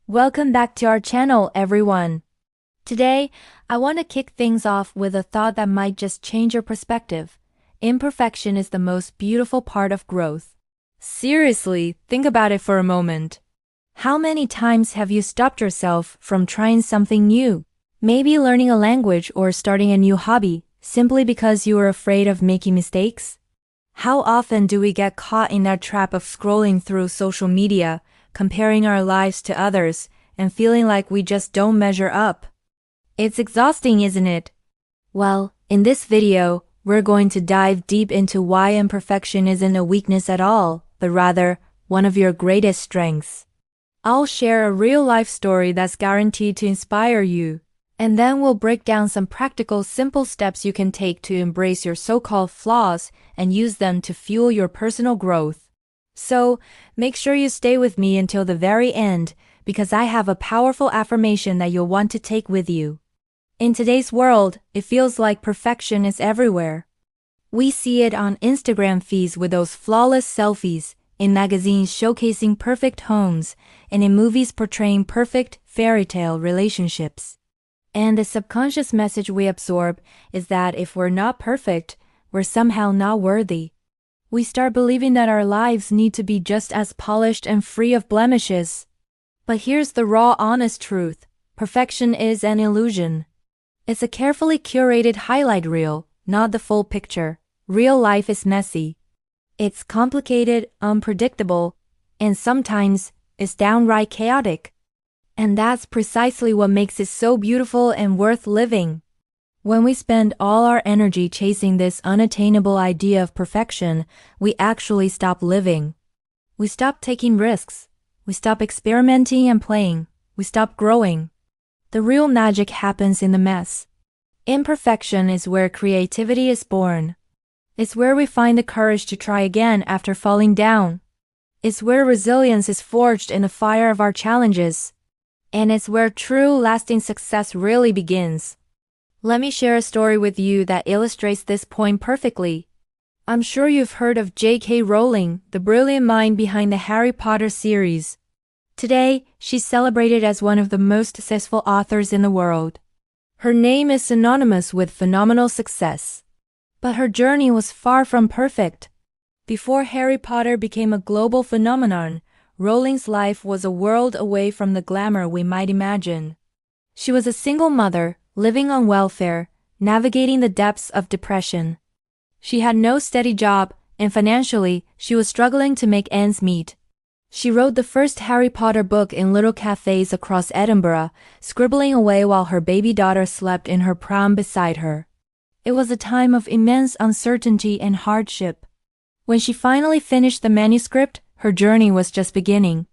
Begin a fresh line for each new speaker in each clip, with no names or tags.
Welcome back to our channel, everyone. Today, I want to kick things off with a thought that might just change your perspective. Imperfection is the most beautiful part of growth. Seriously, think about it for a moment. How many times have you stopped yourself from trying something new? Maybe learning a language or starting a new hobby, simply because you were afraid of making mistakes? How often do we get caught in that trap of scrolling through social media, comparing our lives to others, and feeling like we just don't measure up? It's exhausting, isn't it? Well, in this video, we're going to dive deep into why imperfection isn't a weakness at all, but rather, one of your greatest strengths. I'll share a real-life story that's guaranteed to inspire you. And then we'll break down some practical, simple steps you can take to embrace your so-called flaws and use them to fuel your personal growth. So, make sure you stay with me until the very end, because I have a powerful affirmation that you'll want to take with you. In today's world, it feels like perfection is everywhere. We see it on Instagram feeds with those flawless selfies, in magazines showcasing perfect homes, and in movies portraying perfect fairy tale relationships. And the subconscious message we absorb is that if we're not perfect, we're somehow not worthy. We start believing that our lives need to be just as polished and free of blemishes. But here's the raw, honest truth. Perfection is an illusion. It's a carefully curated highlight reel, not the full picture. Real life is messy. It's complicated, unpredictable, and sometimes it's downright chaotic. And that's precisely what makes it so beautiful and worth living. When we spend all our energy chasing this unattainable idea of perfection, we actually stop living. We stop taking risks. We stop experimenting and playing. We stop growing. The real magic happens in the mess. Imperfection is where creativity is born. It's where we find the courage to try again after falling down. It's where resilience is forged in the fire of our challenges. And it's where true, lasting success really begins. Let me share a story with you that illustrates this point perfectly. I'm sure you've heard of J.K. Rowling, the brilliant mind behind the Harry Potter series. Today, she's celebrated as one of the most successful authors in the world. Her name is synonymous with phenomenal success. But her journey was far from perfect. Before Harry Potter became a global phenomenon, Rowling's life was a world away from the glamour we might imagine. She was a single mother, living on welfare, navigating the depths of depression. She had no steady job, and financially, she was struggling to make ends meet. She wrote the first Harry Potter book in little cafes across Edinburgh, scribbling away while her baby daughter slept in her pram beside her. It was a time of immense uncertainty and hardship. When she finally finished the manuscript, her journey was just beginning.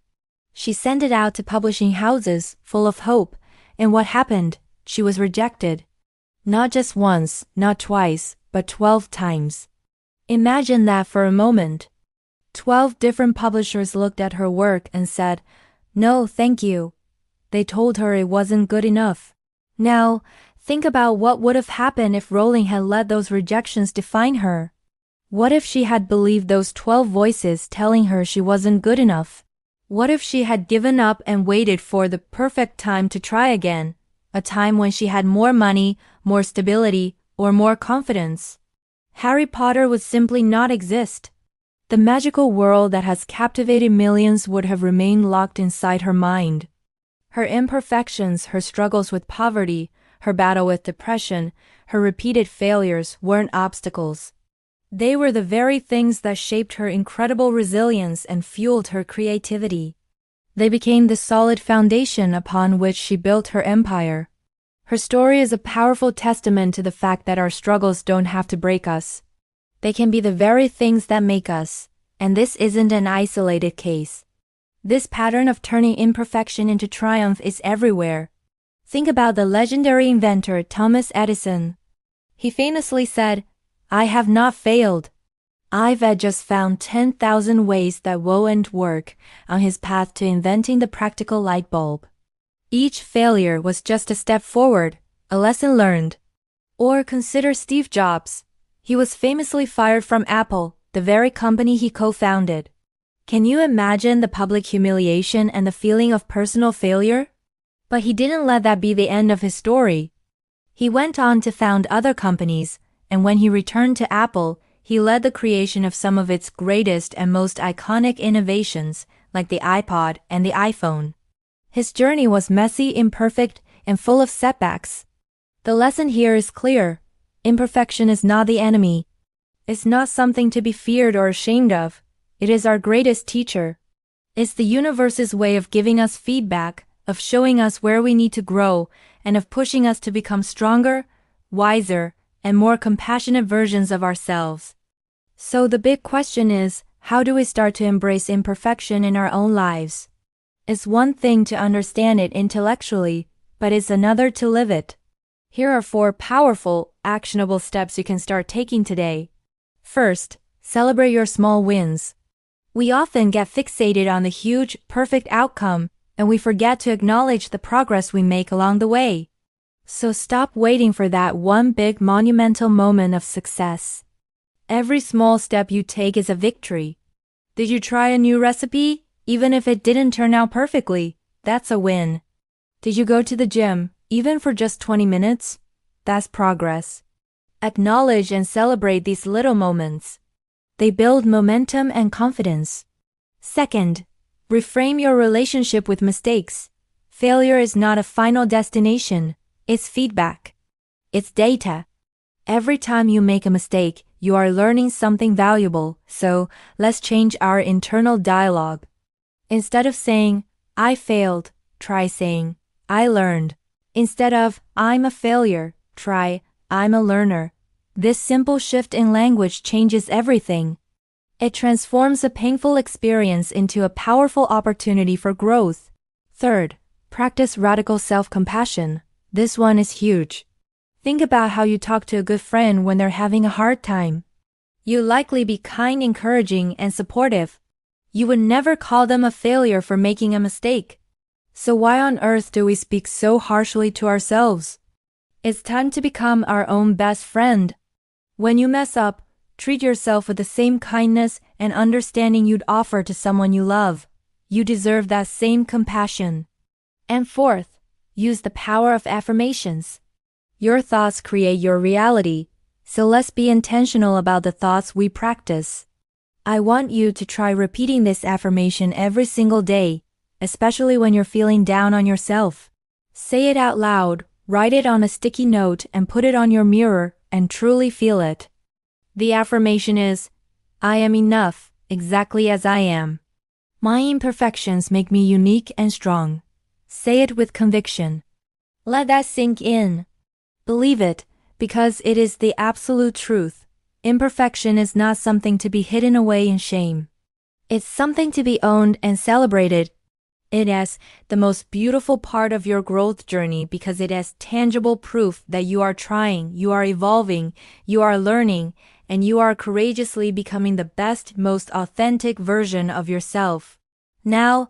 She sent it out to publishing houses, full of hope, and what happened? She was rejected. Not just once, not twice, but 12 times. Imagine that for a moment. 12 different publishers looked at her work and said, "No, thank you." They told her it wasn't good enough. Now, think about what would have happened if Rowling had let those rejections define her. What if she had believed those 12 voices telling her she wasn't good enough? What if she had given up and waited for the perfect time to try again? A time when she had more money, more stability, or more confidence? Harry Potter would simply not exist. The magical world that has captivated millions would have remained locked inside her mind. Her imperfections, her struggles with poverty, her battle with depression, her repeated failures weren't obstacles. They were the very things that shaped her incredible resilience and fueled her creativity. They became the solid foundation upon which she built her empire. Her story is a powerful testament to the fact that our struggles don't have to break us. They can be the very things that make us, and this isn't an isolated case. This pattern of turning imperfection into triumph is everywhere. Think about the legendary inventor Thomas Edison. He famously said, "I have not failed. I've just found 10,000 ways that won't work," on his path to inventing the practical light bulb. Each failure was just a step forward, a lesson learned. Or consider Steve Jobs. He was famously fired from Apple, the very company he co-founded. Can you imagine the public humiliation and the feeling of personal failure? But he didn't let that be the end of his story. He went on to found other companies, and when he returned to Apple, he led the creation of some of its greatest and most iconic innovations, like the iPod and the iPhone. His journey was messy, imperfect, and full of setbacks. The lesson here is clear. Imperfection is not the enemy. It's not something to be feared or ashamed of. It is our greatest teacher. It's the universe's way of giving us feedback, of showing us where we need to grow, and of pushing us to become stronger, wiser, and more compassionate versions of ourselves. So the big question is, how do we start to embrace imperfection in our own lives? It's one thing to understand it intellectually, but it's another to live it. Here are 4 powerful, actionable steps you can start taking today. First, celebrate your small wins. We often get fixated on the huge, perfect outcome, and we forget to acknowledge the progress we make along the way. So stop waiting for that one big monumental moment of success. Every small step you take is a victory. Did you try a new recipe? Even if it didn't turn out perfectly, that's a win. Did you go to the gym, even for just 20 minutes? That's progress. Acknowledge and celebrate these little moments. They build momentum and confidence. Second, reframe your relationship with mistakes. Failure is not a final destination, it's feedback. It's data. Every time you make a mistake, you are learning something valuable, so let's change our internal dialogue. Instead of saying, I failed, try saying, I learned. Instead of, I'm a failure, try, I'm a learner. This simple shift in language changes everything. It transforms a painful experience into a powerful opportunity for growth. Third, practice radical self-compassion. This one is huge. Think about how you talk to a good friend when they're having a hard time. You'll likely be kind, encouraging, and supportive. You would never call them a failure for making a mistake. So why on earth do we speak so harshly to ourselves? It's time to become our own best friend. When you mess up, treat yourself with the same kindness and understanding you'd offer to someone you love. You deserve that same compassion. And fourth, use the power of affirmations. Your thoughts create your reality, so let's be intentional about the thoughts we practice. I want you to try repeating this affirmation every single day, especially when you're feeling down on yourself. Say it out loud, write it on a sticky note, and put it on your mirror, and truly feel it. The affirmation is, I am enough, exactly as I am. My imperfections make me unique and strong. Say it with conviction. Let that sink in. Believe it, because it is the absolute truth. Imperfection is not something to be hidden away in shame. It's something to be owned and celebrated. It is the most beautiful part of your growth journey because it is tangible proof that you are trying, you are evolving, you are learning, and you are courageously becoming the best, most authentic version of yourself. Now,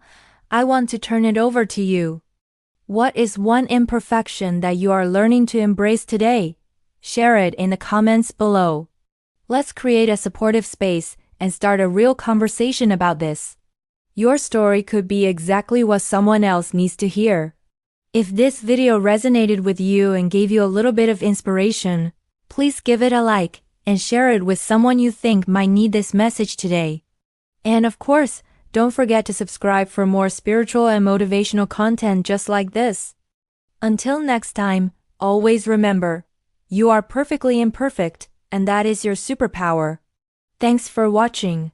I want to turn it over to you. What is one imperfection that you are learning to embrace today? Share it in the comments below. Let's create a supportive space and start a real conversation about this. Your story could be exactly what someone else needs to hear. If this video resonated with you and gave you a little bit of inspiration, please give it a like and share it with someone you think might need this message today. And of course, don't forget to subscribe for more spiritual and motivational content just like this. Until next time, always remember, you are perfectly imperfect, and that is your superpower. Thanks for watching.